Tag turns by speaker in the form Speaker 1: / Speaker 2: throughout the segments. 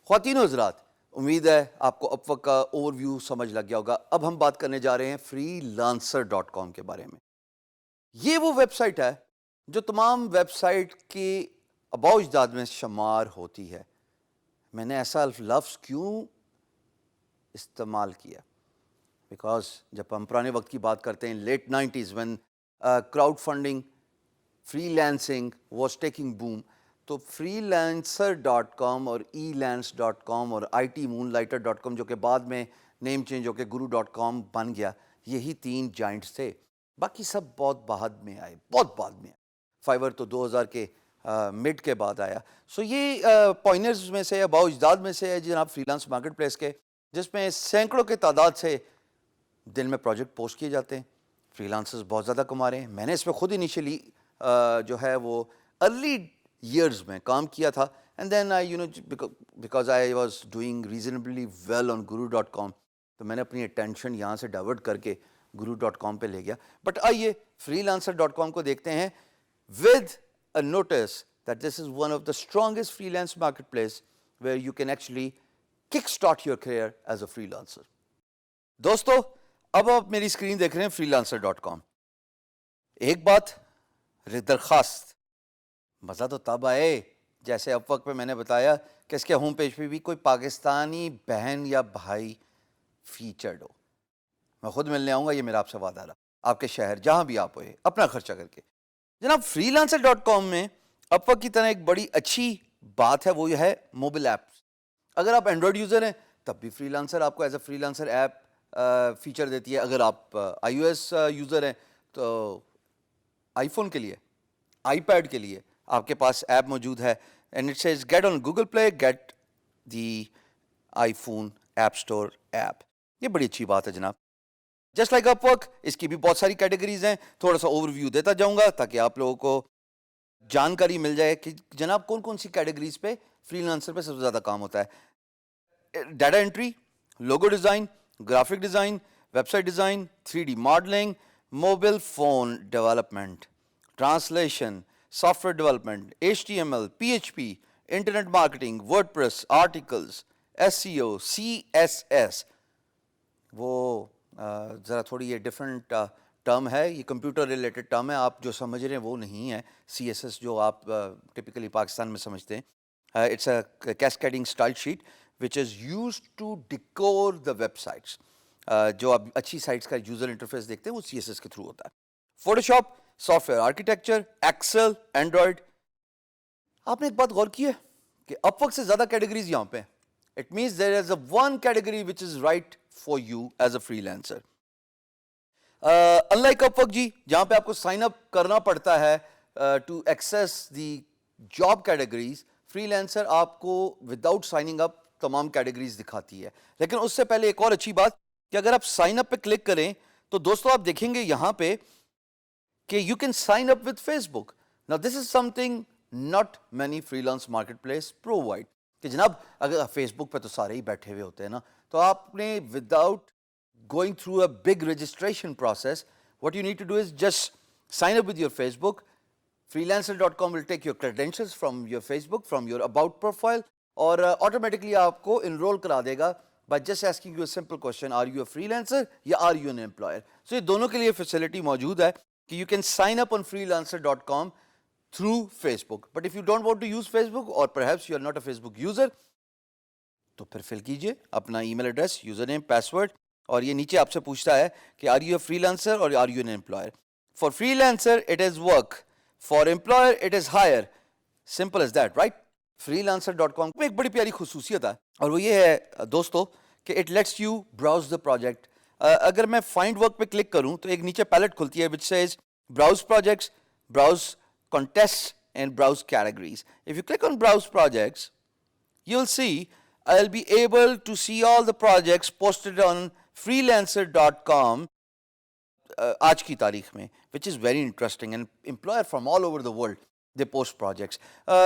Speaker 1: خواتین و حضرات، امید ہے آپ کو اب وقت کا اوور ویو سمجھ لگ گیا ہوگا۔ اب ہم بات کرنے جا رہے ہیں freelancer.com کے بارے میں۔ یہ وہ ویب سائٹ ہے جو تمام ویب سائٹ کے آباء و اجداد میں شمار ہوتی ہے۔ میں نے ایسا لفظ کیوں استعمال کیا؟ بیکاز جب ہم پرانے وقت کی بات کرتے ہیں، late 90s when crowdfunding freelancing was taking boom, تو freelancer.com اور elance.com اور itmoonlighter.com جو کہ بعد میں نیم چینج ہو کے guru.com بن گیا، یہی 3 جائنٹس تھے۔ باقی سب بہت بعد میں آئے، بہت بعد میں آئے۔ فائیور تو 2000 کے مڈ کے بعد آیا۔ سو یہ پوائنرز میں سے، آباء و اجداد میں سے ہے جناب فری لانس مارکیٹ پلیس کے، جس میں سینکڑوں کے تعداد سے دن میں پروجیکٹ پوسٹ کیے جاتے ہیں۔ فری لانسرز بہت زیادہ کما رہے ہیں۔ میں نے اس پہ خود انیشلی جو ہے وہ ارلی ایئرز میں کام کیا تھا، and then because I was doing reasonably well on guru.com، تو میں نے اپنی اٹینشن یہاں سے ڈائیورٹ کر کے guru.com پہ لے گیا۔ بٹ آئیے freelancer.com کو دیکھتے ہیں with a notice that this is one of the strongest freelance marketplace where you can actually kickstart your career as a freelancer۔ دوستو، اب آپ میری اسکرین دیکھ رہے ہیں freelancer.com۔ ایک بات، درخواست، مزہ تو تب آئے جیسے اب وقت پہ میں نے بتایا کہ اس کے ہوم پیج پہ بھی کوئی پاکستانی بہن یا بھائی فیچرڈ ہو۔ میں خود ملنے آؤں گا، یہ میرا آپ سے وعدہ رہا، آپ کے شہر جہاں بھی آپ ہوئے، اپنا خرچہ کر کے۔ جناب freelancer.com میں اب وقت کی طرح ایک بڑی اچھی بات ہے، وہ یہ ہے موبائل ایپس۔ اگر آپ اینڈرائڈ یوزر ہیں تب بھی freelancer آپ کو as a freelancer app feature دیتی ہے۔ اگر آپ آئی او ایس یوزر ہیں تو آئی فون کے لیے، آئی پیڈ کے لیے آپ کے پاس ایپ موجود ہے، and it says get on Google Play, get the iPhone app store app. یہ بڑی اچھی بات ہے جناب۔ جسٹ لائک اپ ورک، اس کی بھی بہت ساری کیٹیگریز ہیں، تھوڑا سا اوور ویو دیتا جاؤں گا تاکہ آپ لوگوں کو جانکاری مل جائے کہ جناب کون کون سی کیٹیگریز پہ فری لانسر پہ سب سے زیادہ کام ہوتا ہے۔ Data entry, logo design, graphic design, website design, 3D modelling, mobile phone development, translation, software development, HTML، PHP، internet marketing, WordPress, articles, SEO، CSS۔ وہ ذرا تھوڑی یہ ڈفرینٹ ٹرم ہے، یہ کمپیوٹر ریلیٹڈ ٹرم ہے، آپ جو سمجھ رہے ہیں وہ نہیں ہے CSS جو آپ ٹپکلی پاکستان میں سمجھتے ہیں۔ It's a cascading style sheet which is used to decor the websites. جو آپ اچھی سائٹس کا یوزر انٹرفیس دیکھتے ہیں وہ CSS کے تھرو ہوتا ہے۔ Photoshop, software architecture, Excel, Android. آپ نے ایک بات غور کی ہے کہ اپ ورک سے زیادہ کیٹیگریز یہاں پہ، it means there is a one category which is right for you as a freelancer. Unlike Upwork جی، جہاں پہ آپ کو سائن اپ کرنا پڑتا ہے to access the job categories, freelancer آپ کو وداؤٹ سائننگ اپ تمام کیٹیگریز دکھاتی ہے۔ لیکن اس سے پہلے ایک اور اچھی بات کہ اگر آپ سائن اپ پہ کلک کریں تو دوستو آپ دیکھیں گے یہاں پہ کہ you can sign up with Facebook. نا this is something not many freelance marketplace provide, کہ جناب اگر فیس بک پہ تو سارے ہی بیٹھے ہوئے ہوتے ہیں نا، تو آپ نے without going through a big registration process, what you need to do is just sign up with your Facebook. freelancer.com will take your credentials from your Facebook, from your about profile, اور automatically آپ کو enroll کرا دے گا by just asking you a simple question, are you a freelancer یا are you an employer؟ so یہ دونوں کے لیے facility موجود ہے کہ you can sign up on freelancer.com through Facebook. but if you don't want to use Facebook or perhaps you are not a Facebook user، تو پھر فل کیجئے اپنا email address, username, password, اور یہ نیچے آپ سے پوچھتا ہے کہ are you a freelancer اور are you an employer. For freelancer it is work, for employer it is hire, simple is that, right? freelancer.com میں ایک بڑی پیاری خصوصیت ہے اور وہ یہ ہے دوستو کہ it let's you browse the project. اگر میں فائنڈ ورک پہ کلک کروں تو ایک نیچے پیلٹ کھلتی ہے which says browse projects, browse contest and browse categories. If you click on browse projects you'll see I'll be able to see all the projects posted on freelancer.com آج کی تاریخ میں، which is very interesting, and employer from all over the world they post projects۔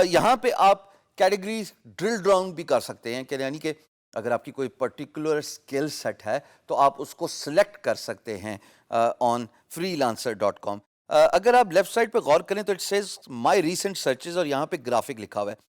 Speaker 1: یہاں پہ آپ categories drill down بھی کر سکتے ہیں، کہ یعنی کہ اگر آپ کی کوئی پرٹیکولر اسکل سیٹ ہے تو آپ اس کو سلیکٹ کر سکتے ہیں آن freelancer.com۔ اگر آپ لیفٹ سائڈ پہ غور کریں تو it says my recent searches, اور یہاں پہ گرافک لکھا ہوا ہے۔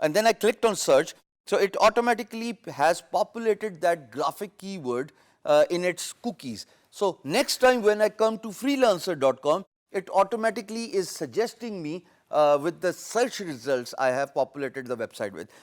Speaker 1: and then I clicked on search, so it automatically has populated that graphic keyword in its cookies. So next time when I come to freelancer.com, it automatically is suggesting me with the search results I have populated the website with.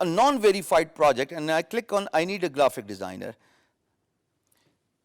Speaker 1: a non-verified project and I click on I need a graphic designer.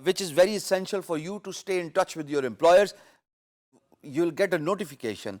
Speaker 1: which is very essential for you to stay in touch with your employers. You'll get a notification.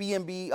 Speaker 1: PMB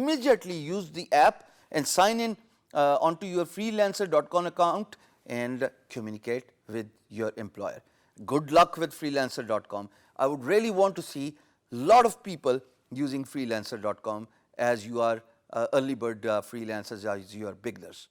Speaker 1: immediately use the app and sign in onto your freelancer.com account and communicate with your employer. Good luck with freelancer.com. I would really want to see a lot of people using freelancer.com as you are early bird freelancers, as you are beginners.